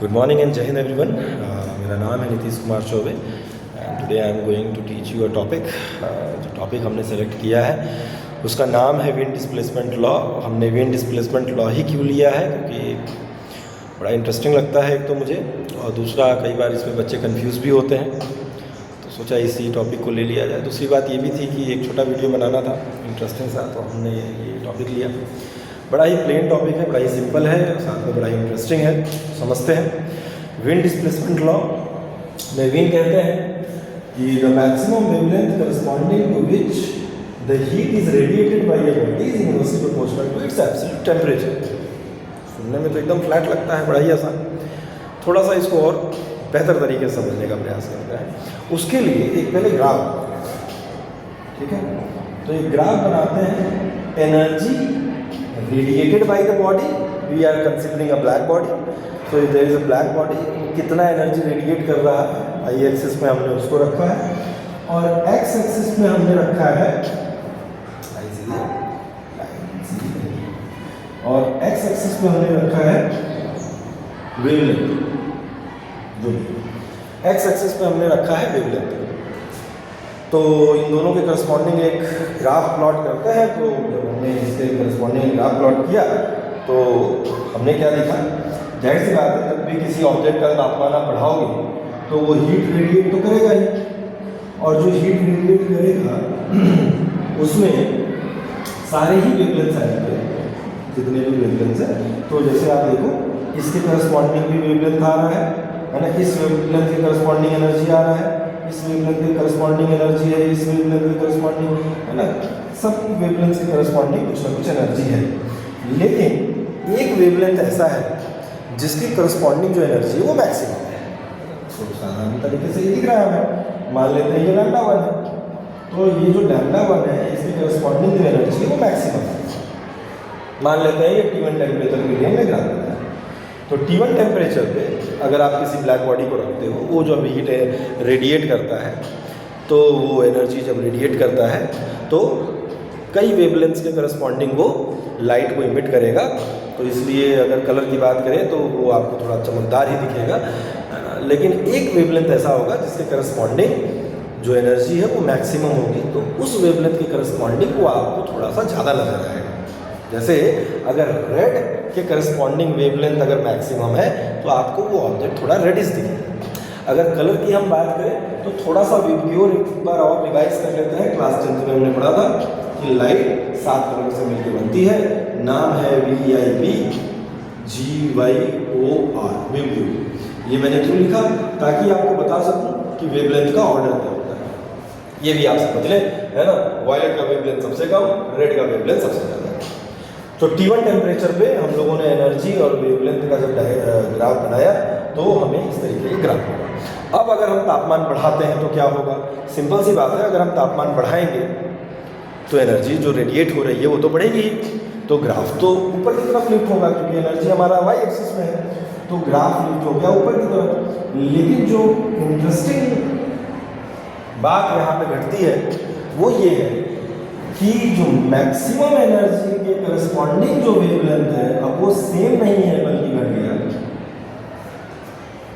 Good morning and Jai Hind everyone. मेरा नाम है Nitish Kumar Choubey and today I am going to teach you a topic. जो topic हमने select किया है उसका नाम है विंड डिस्प्लेसमेंट लॉ। हमने विंड डिस्प्लेसमेंट लॉ ही क्यों लिया है, क्योंकि बड़ा इंटरेस्टिंग लगता है एक तो मुझे, और दूसरा कई बार इसमें बच्चे कंफ्यूज भी होते हैं, तो सोचा इसी टॉपिक को ले लिया जाए। दूसरी बात ये भी थी कि एक छोटा वीडियो बनाना था इंटरेस्टिंग सा, तो हमने ये टॉपिक लिया। बड़ा ही प्लेन टॉपिक है, बड़ा ही सिंपल है, साथ में बड़ा ही इंटरेस्टिंग है। समझते हैं विंड डिस्प्लेसमेंट लॉ में विंड कहते हैं कि the maximum wavelength corresponding to which the heat is radiated by a body is inversely proportional to its absolute temperature. सुनने में तो एकदम फ्लैट लगता है, बड़ा ही आसान। थोड़ा सा इसको और बेहतर तरीके से समझने का प्रयास करते हैं। उसके लिए एक पहले ग्राफ, ठीक है, तो एक ग्राफ बनाते हैं। Energy radiated by the body, we are considering a black body, so if there is a black body, कितना एनर्जी रेडिएट कर रहा है, आई एक्सिस में हमने उसको रखा है, और एक्स एक्सिस में हमने रखा है और एक्स एक्सिस में हमने रखा है वेवलेंथ। एक्स एक्सिस में हमने रखा है वेवलेंथ। तो इन दोनों के करस्पॉन्डिंग एक ग्राफ प्लॉट करते हैं। तो जब हमने इसके करस्पॉन्डिंग ग्राफ प्लॉट किया तो हमने क्या देखा, जाहिर सी बात है, जब भी किसी ऑब्जेक्ट का तापमान आप बढ़ाओगे तो वो हीट रेडिएट तो करेगा ही, और जो हीट रेडिएट करेगा उसमें सारे ही वेवलेंथ्स आएंगे, जितने भी वेवलेंथ्स हैं। तो जैसे आप देखो, इसके करस्पॉन्डिंग भी वेवलेंथ आ रहा है ना, इस वेवलेंथ के करस्पॉन्डिंग एनर्जी आ रहा है, इस वेवलेंथ के करस्पॉन्डिंग एनर्जी है, इस वेवलेंथ के करस्पॉन्डिंग है ना, सब वेवलेंथ के करस्पॉन्डिंग कुछ ना कुछ एनर्जी है। लेकिन एक वेवलेंथ ऐसा है जिसकी करस्पॉन्डिंग जो एनर्जी है वो मैक्सिमम है। तो साधारण तरीके से ये दिख रहा है हमें, मान लेते हैं ये λ1 है, तो ये जो λ1 है इसकी करस्पॉन्डिंग जो एनर्जी है वो मैक्सिमम है। मान लेते हैं ये T1 टेम्परेचर के लिए हमने ग्राफ बनाया। तो T1 टेम्परेचर पे अगर आप किसी ब्लैक बॉडी को रखते हो, वो जो हीट रेडिएट करता है, तो वो एनर्जी जब रेडिएट करता है तो कई वेवलेंथ्स के करस्पॉन्डिंग वो लाइट को इमिट करेगा। तो इसलिए अगर कलर की बात करें तो वो आपको थोड़ा चमकदार ही दिखेगा, लेकिन एक वेवलेंथ ऐसा होगा जिसके करस्पॉन्डिंग जो एनर्जी है वो मैक्सिमम होगी, तो उस वेवलेंथ के करस्पॉन्डिंग वो आपको थोड़ा सा ज़्यादा नजर आएगा। जैसे अगर रेड के करस्पॉन्डिंग वेवलेंथ अगर मैक्सिमम है तो आपको वो ऑब्जेक्ट थोड़ा रेडिश दिखेगा। अगर कलर की हम बात करें तो थोड़ा सा वीडियो एक बार और रिवाइज कर लेते हैं। क्लास 10 में हमने पढ़ा था कि लाइट 7 कलर से मिलकर बनती है। नाम है VIP GYOR, वेव। ये मैंने क्यों लिखा, ताकि आपको बता सकूं कि वेवलेंथ का ऑर्डर क्या होता है। ये भी आप समझ लें, है ना। वायलेट का वेवलेंथ सबसे कम, रेड का वेवलेंथ सबसे ज़्यादा। तो T1 टेम्परेचर पे हम लोगों ने एनर्जी और वेवलेंथ का जब ग्राफ बनाया तो हमें इस तरीके के ग्राफ मिला। अब अगर हम तापमान बढ़ाते हैं तो क्या होगा, सिंपल सी बात है, अगर हम तापमान बढ़ाएंगे तो एनर्जी जो रेडिएट हो रही है वो तो बढ़ेगी, तो ग्राफ तो ऊपर की तरफ लिफ्ट होगा, क्योंकि एनर्जी हमारा वाई एक्सिस में है, तो ग्राफ लिफ्ट हो गया ऊपर की तरफ। लेकिन जो इंटरेस्टिंग बात यहाँ पे घटती है वो ये है कि जो मैक्सिमम एनर्जी के करस्पॉन्डिंग जो वेवलेंथ है, अब वो सेम नहीं है बल्कि घट गया।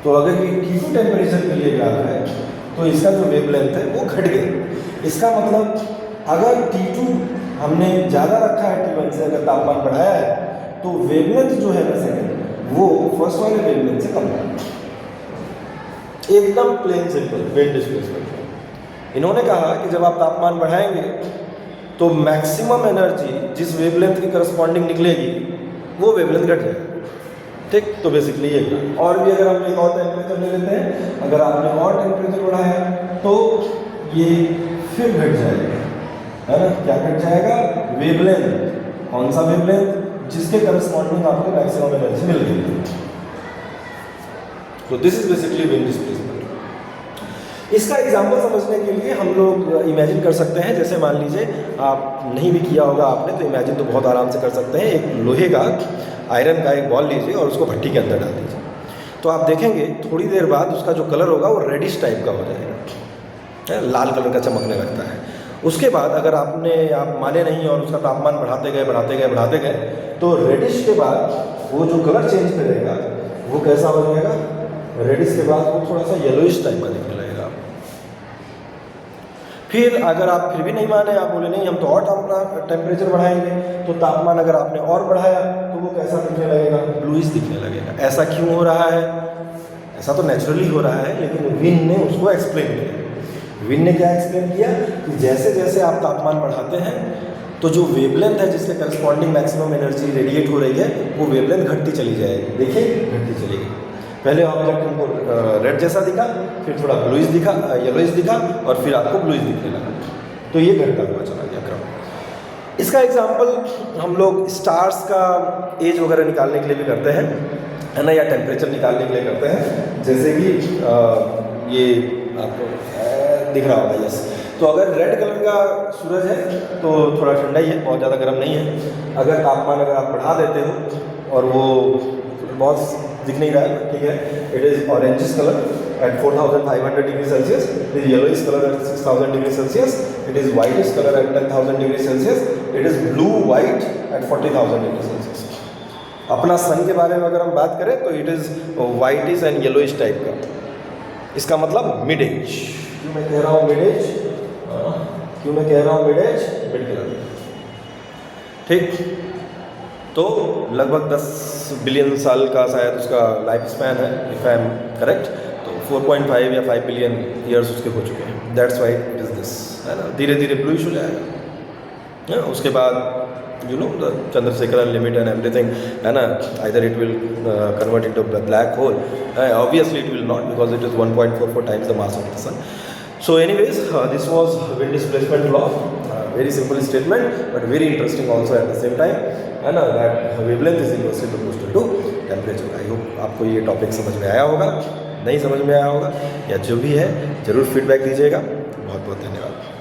तो अगर ये T2 टेम्परेचर के लिए ग्राफ है तो इसका जो वेवलेंथ है वो घट गया। इसका मतलब अगर T2 हमने ज़्यादा रखा है T1 से, अगर तापमान बढ़ाया है तो वेवलेंथ जो है ना सेकेंड, वो फर्स्ट वाले वेवलेंथ से कम है। एकदम प्लेन सिंपल विंड डिस्प्लेसमेंट। इन्होंने कहा कि जब आप तापमान बढ़ाएंगे तो मैक्सिमम एनर्जी जिस वेवलेंथ की करस्पॉन्डिंग निकलेगी वो वेवलेंथ घट जाएगी, ठीक। तो बेसिकली ये, और भी अगर हम एक और टेम्परेचर ले लेते हैं, अगर आपने और टेम्परेचर बढ़ाया तो ये फिर घट जाएगा, है ना। क्या घट जाएगा, वेवलेंथ। कौन सा वेवलेंथ, जिसके करस्पॉन्डिंग आपको मैक्सिमम एनर्जी मिल गई। तो this is basically wind displacement. इसका एग्जाम्पल समझने के लिए हम लोग इमेजिन कर सकते हैं, जैसे मान लीजिए आप नहीं भी किया होगा आपने, तो इमेजिन तो बहुत आराम से कर सकते हैं। एक लोहे का, आयरन का एक बॉल लीजिए और उसको भट्टी के अंदर डाल दीजिए, तो आप देखेंगे थोड़ी देर बाद उसका जो कलर होगा वो रेडिश टाइप का हो जाएगा, लाल कलर का चमकने लगता है। उसके बाद अगर आप माने नहीं और उसका तापमान बढ़ाते गए तो रेडिश के बाद वो जो कलर चेंज करेगा वो कैसा हो जाएगा, रेडिश के बाद वो थोड़ा सा येलोइश टाइप का दिखने लगेगा। फिर अगर आप फिर भी नहीं माने, आप बोले नहीं हम तो और टेम्परेचर बढ़ाएंगे, तो तापमान अगर आपने और बढ़ाया तो वो कैसा दिखने लगेगा, ब्लूइश दिखने लगेगा। ऐसा क्यों हो रहा है? ऐसा तो नेचुरली हो रहा है, लेकिन विन ने उसको एक्सप्लेन किया। विन ने क्या एक्सप्लेन किया कि जैसे जैसे आप तापमान बढ़ाते हैं तो जो वेवलेंथ है जिसके करस्पॉन्डिंग मैक्सिमम एनर्जी रेडिएट हो रही है, वो वेवलेंथ घटती चली जाएगी। देखिए घटती चलेगी। पहले ऑब्जेक्ट हमको रेड जैसा दिखा, फिर थोड़ा ब्लूइश दिखा, येलोइश दिखा, और फिर आपको ब्लूइश दिखने लगा। तो ये घटता हुआ चला गया क्रम। इसका एग्जाम्पल हम लोग स्टार्स का एज वगैरह निकालने के लिए भी करते हैं, है ना, या टेम्परेचर निकालने के लिए करते हैं। जैसे कि ये आपको दिख रहा होगा, यस। तो अगर रेड कलर का सूरज है तो थोड़ा ठंडा ही है, बहुत ज़्यादा गर्म नहीं है। अगर तापमान अगर आप बढ़ा देते हो और वो बहुत दिख नहीं रहा है, ठीक है, it is orangish colour at 4500 degree Celsius, it is yellowish colour at 6000 degree Celsius, it is whitish colour at 10000 degree Celsius, it is blue white at 40000 degree Celsius. अपना सन के बारे में अगर हम बात करें तो it is whitish and yellowish type का। इसका मतलब मिड एज। क्यों मैं कह रहा हूँ मिड एज? क्यों मैं कह रहा हूँ मिड एज? मिड कलर, ठीक। तो लगभग 10 बिलियन साल का शायद उसका लाइफ स्पैन है, इफ आई एम करेक्ट। तो 4.5 या 5 बिलियन ईयर्स उसके हो चुके हैं। That's why it is this, है ना। धीरे धीरे ब्लूइश हो जाएगा, उसके बाद you know the Chandrasekhar limit and everything, है ना। Either it will convert into black hole, obviously it will not, because it is 1.44 times the mass of the sun. So anyways, this was wind displacement law. Very simple statement, but very interesting also at the same time, है ना, that wavelength is inversely proportional to temperature. I hope आपको ये topic समझ में आया होगा। नहीं समझ में आया होगा या जो भी है, ज़रूर फीडबैक दीजिएगा। बहुत बहुत धन्यवाद।